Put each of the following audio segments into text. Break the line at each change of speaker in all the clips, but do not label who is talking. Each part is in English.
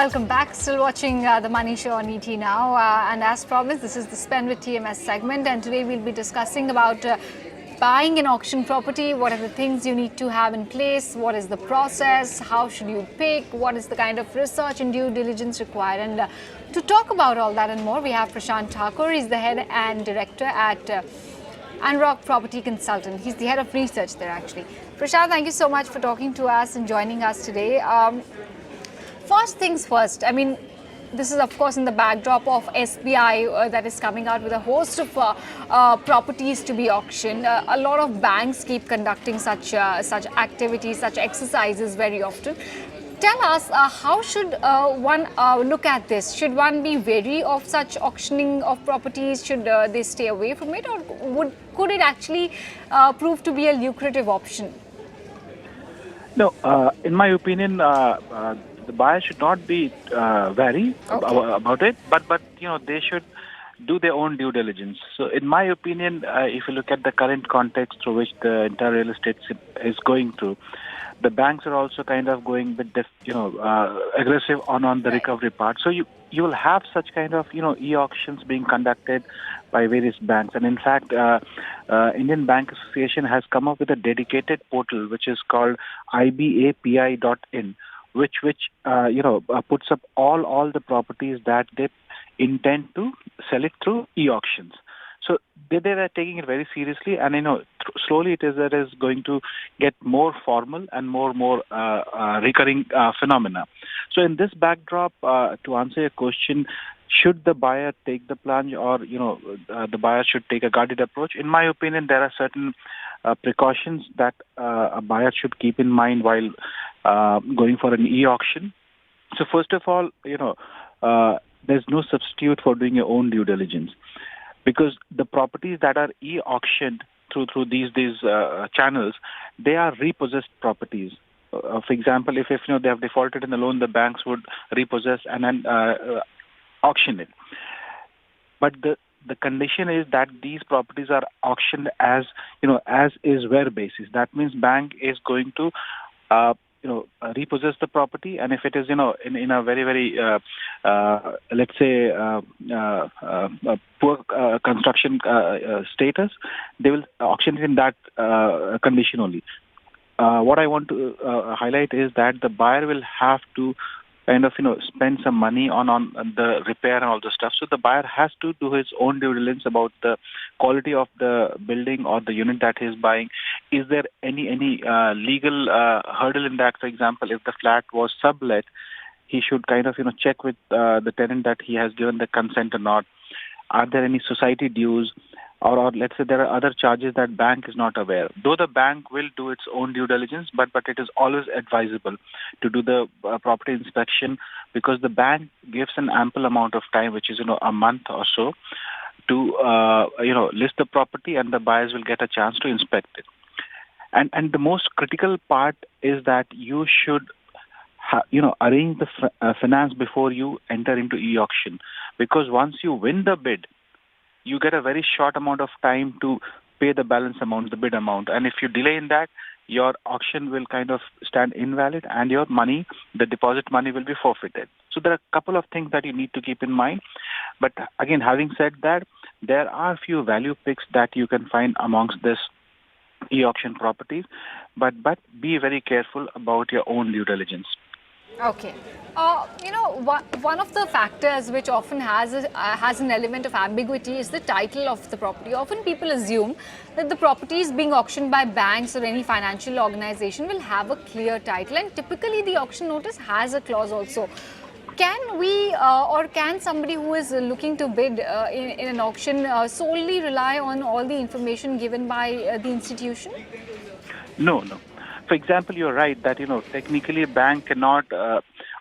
Welcome back. Still watching The Money Show on ET now. And as promised, this is the Spend with TMS segment. And today we'll be discussing about buying an auction property. What are the things you need to have in place? What is the process? How should you pick? What is the kind of research and due diligence required? And to talk about all that and more, we have Prashant Thakur. He's the head and director at ANAROCK Property Consultant. He's the head of research there, actually. Prashant, thank you so much for talking to us and joining us today. First things first, I mean, this is of course in the backdrop of SBI that is coming out with a host of properties to be auctioned. A lot of banks keep conducting such activities, such exercises very often. Tell us, how should one look at this? Should one be wary of such auctioning of properties? Should they stay away from it, or could it actually prove to be a lucrative option?
No, in my opinion, the buyer should not be wary about it, but they should do their own due diligence. So, in my opinion, if you look at the current context through which the entire real estate is going through, the banks are also kind of going with aggressive on the recovery part. So you will have such kind of e-auctions being conducted by various banks, and in fact, Indian Bank Association has come up with a dedicated portal which is called ibapi.in, which puts up all the properties that they intend to sell it through e-auctions. So they are taking it very seriously, and slowly it is going to get more formal and more recurring phenomena. So in this backdrop, to answer your question, should the buyer take the plunge, or the buyer should take a guarded approach? In my opinion, there are certain precautions that a buyer should keep in mind while going for an e-auction. So first of all, there's no substitute for doing your own due diligence, because the properties that are e-auctioned through these channels, they are repossessed properties. For example, if they have defaulted in the loan, the banks would repossess and then auction it. But the condition is that these properties are auctioned as is where basis. That means bank is going to repossess the property, and if it is in a very let's say poor construction status, they will auction it in that condition only. What I want to highlight is that the buyer will have to kind of spend some money on the repair and all the stuff. So the buyer has to do his own due diligence about the quality of the building or the unit that he is buying. Is there any legal hurdle in that? For example, if the flat was sublet, he should kind of check with the tenant that he has given the consent or not. Are there any society dues? Or let's say there are other charges that bank is not aware. Though the bank will do its own due diligence, but it is always advisable to do the property inspection, because the bank gives an ample amount of time, which is a month or so, to list the property, and the buyers will get a chance to inspect it. And the most critical part is that you should arrange the finance before you enter into e-auction, because once you win the bid, you get a very short amount of time to pay the balance amount, the bid amount. And if you delay in that, your auction will kind of stand invalid, and your money, the deposit money, will be forfeited. So there are a couple of things that you need to keep in mind. But again, having said that, there are few value picks that you can find amongst this e-auction properties, but be very careful about your own due diligence.
Okay. One of the factors which often has an element of ambiguity is the title of the property. Often people assume that the properties being auctioned by banks or any financial organization will have a clear title, and typically the auction notice has a clause also. Can we or can somebody who is looking to bid in an auction solely rely on all the information given by the institution?
No. For example, you're right that technically a bank cannot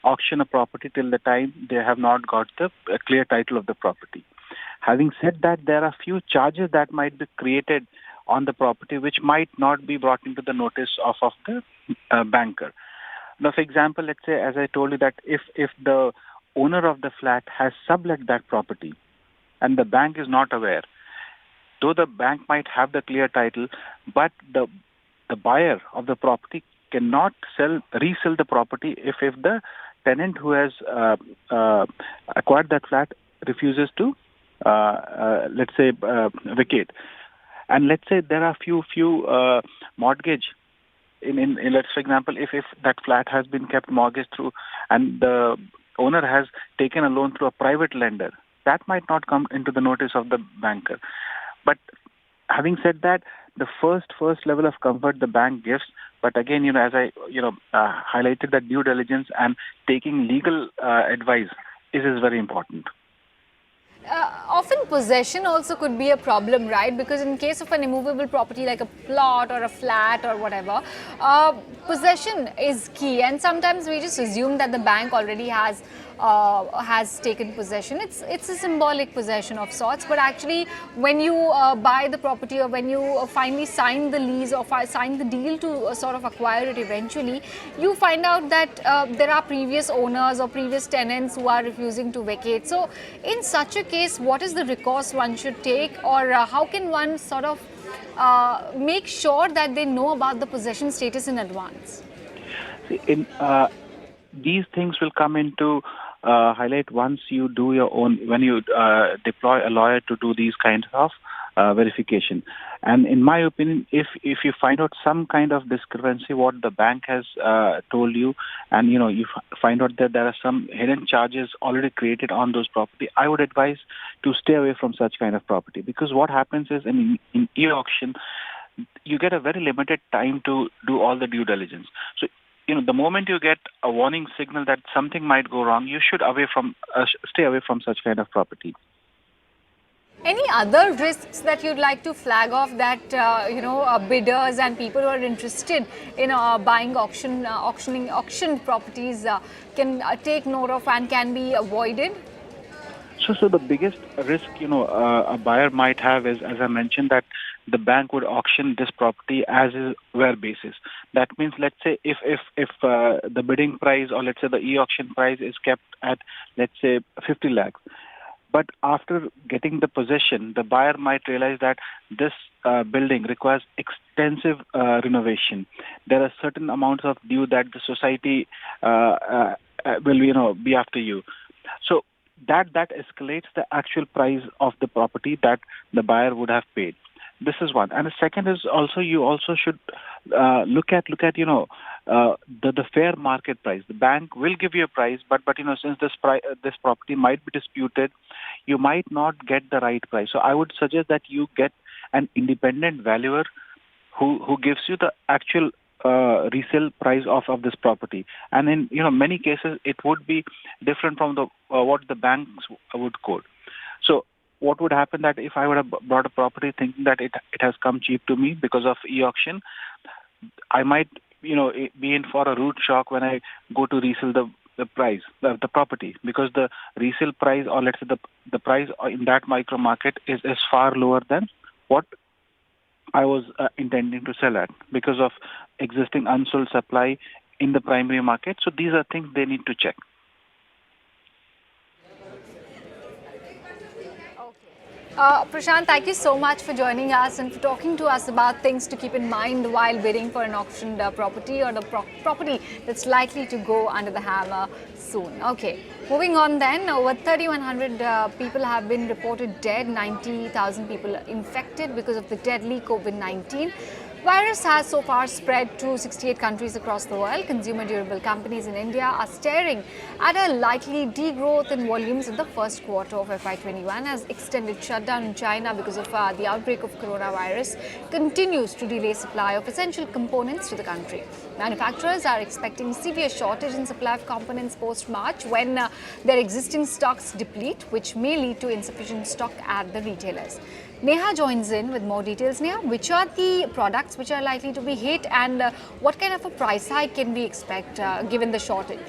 auction a property till the time they have not got the clear title of the property. Having said that, there are few charges that might be created on the property which might not be brought into the notice of the banker. Now, for example, let's say, as I told you, that if the owner of the flat has sublet that property and the bank is not aware, though the bank might have the clear title, but the buyer of the property cannot resell the property if the tenant who has acquired that flat refuses to, let's say, vacate, and let's say there are few mortgage in let's, for example, if that flat has been kept mortgaged through, and the owner has taken a loan through a private lender, that might not come into the notice of the banker. But having said that, the first level of comfort the bank gives. But again, as I highlighted, that due diligence and taking legal advice is very important.
Often possession also could be a problem, right? Because in case of an immovable property like a plot or a flat or whatever, possession is key, and sometimes we just assume that the bank already has taken possession. It's a symbolic possession of sorts, but actually when you buy the property, or when you finally sign the lease or sign the deal to sort of acquire it eventually, you find out that there are previous owners or previous tenants who are refusing to vacate. So in such a case, what is the recourse one should take, or how can one sort of make sure that they know about the possession status in advance?
See, these things will come into highlight once you do your own, when you deploy a lawyer to do these kinds of verification. And in my opinion, if you find out some kind of discrepancy what the bank has told you, and you find out that there are some hidden charges already created on those property, I would advise to stay away from such kind of property. Because what happens is, in e-auction, you get a very limited time to do all the due diligence. So the moment you get a warning signal that something might go wrong, you should stay away from such kind of property.
Any other risks that you'd like to flag off that bidders and people who are interested in buying auction properties can take note of and can be avoided?
So the biggest risk a buyer might have is, as I mentioned, that the bank would auction this property as is where basis. That means, let's say, if the bidding price, or let's say the e-auction price, is kept at, let's say, 50 lakhs. But after getting the possession, the buyer might realize that this building requires extensive renovation. There are certain amounts of due that the society will be after you. So that escalates the actual price of the property that the buyer would have paid. This is one. And the second is also, you also should look at the fair market price. The bank will give you a price, but since this property might be disputed, you might not get the right price. So I would suggest that you get an independent valuer who gives you the actual resale price of this property. And in many cases, it would be different from the what the banks would quote. So what would happen, that if I would have bought a property thinking that it has come cheap to me because of e-auction, I might be in for a rude shock when I go to resell the price, the property, because the resale price, or let's say the price in that micro market is far lower than what I was intending to sell at, because of existing unsold supply in the primary market. So these are things they need to check.
Prashant, thank you so much for joining us and for talking to us about things to keep in mind while bidding for an auctioned property, or the property that's likely to go under the hammer soon. Okay, moving on then. Over 3,100 people have been reported dead, 90,000 people infected because of the deadly COVID-19. Virus has so far spread to 68 countries across the world. Consumer durable companies in India are staring at a likely degrowth in volumes in the first quarter of FY21 as extended shutdown in China because of the outbreak of coronavirus continues to delay supply of essential components to the country. Manufacturers are expecting severe shortage in supply of components post-March when their existing stocks deplete, which may lead to insufficient stock at the retailers. Neha joins in with more details. Neha, which are the products which are likely to be hit, and what kind of a price hike can we expect given the shortage?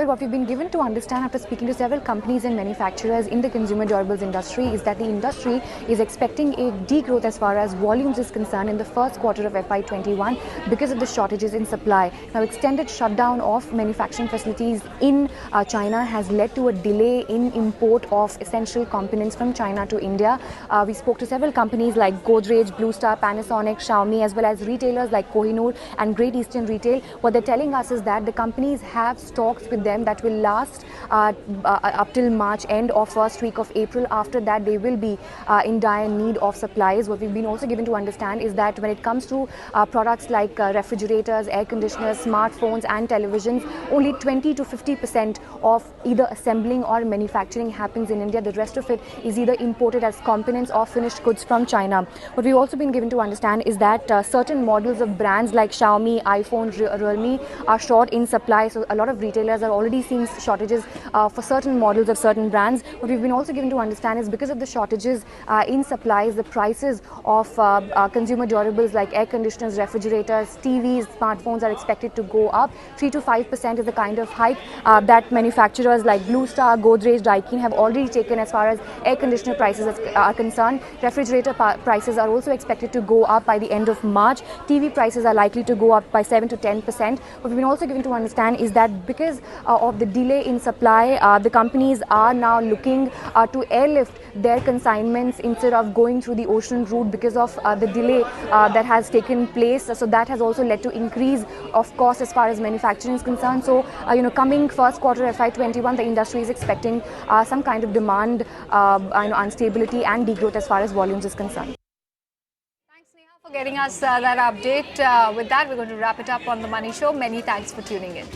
Well, what we've been given to understand after speaking to several companies and manufacturers in the consumer durables industry is that the industry is expecting a degrowth as far as volumes is concerned in the first quarter of FY21 because of the shortages in supply. Now, extended shutdown of manufacturing facilities in China has led to a delay in import of essential components from China to India. We spoke to several companies like Godrej, Blue Star, Panasonic, Xiaomi, as well as retailers like Kohinoor and Great Eastern Retail. What they're telling us is that the companies have stocks with them that will last up till March end or first week of April. After that, they will be in dire need of supplies. What we've been also given to understand is that when it comes to products like refrigerators, air conditioners, smartphones and televisions, only 20 to 50% of either assembling or manufacturing happens in India. The rest of it is either imported as components or finished goods from China. What we've also been given to understand is that certain models of brands like Xiaomi, iPhone, Realme are short in supply. So a lot of retailers are already seeing shortages for certain models of certain brands. What we've been also given to understand is because of the shortages in supplies, the prices of consumer durables like air conditioners, refrigerators, TVs, smartphones are expected to go up. 3 to 5% is the kind of hike that manufacturers like Blue Star, Godrej, Daikin have already taken as far as air conditioner prices are concerned. Refrigerator prices are also expected to go up by the end of March. TV prices are likely to go up by 7 to 10%. What we've been also given to understand is that because of the delay in supply, the companies are now looking to airlift their consignments instead of going through the ocean route because of the delay that has taken place. So that has also led to increase of cost as far as manufacturing is concerned. So coming first quarter FY21, the industry is expecting some kind of demand instability and degrowth as far as volumes is concerned.
Thanks, Neha, for getting us that update. With that, we're going to wrap it up on The Money Show. Many thanks for tuning in.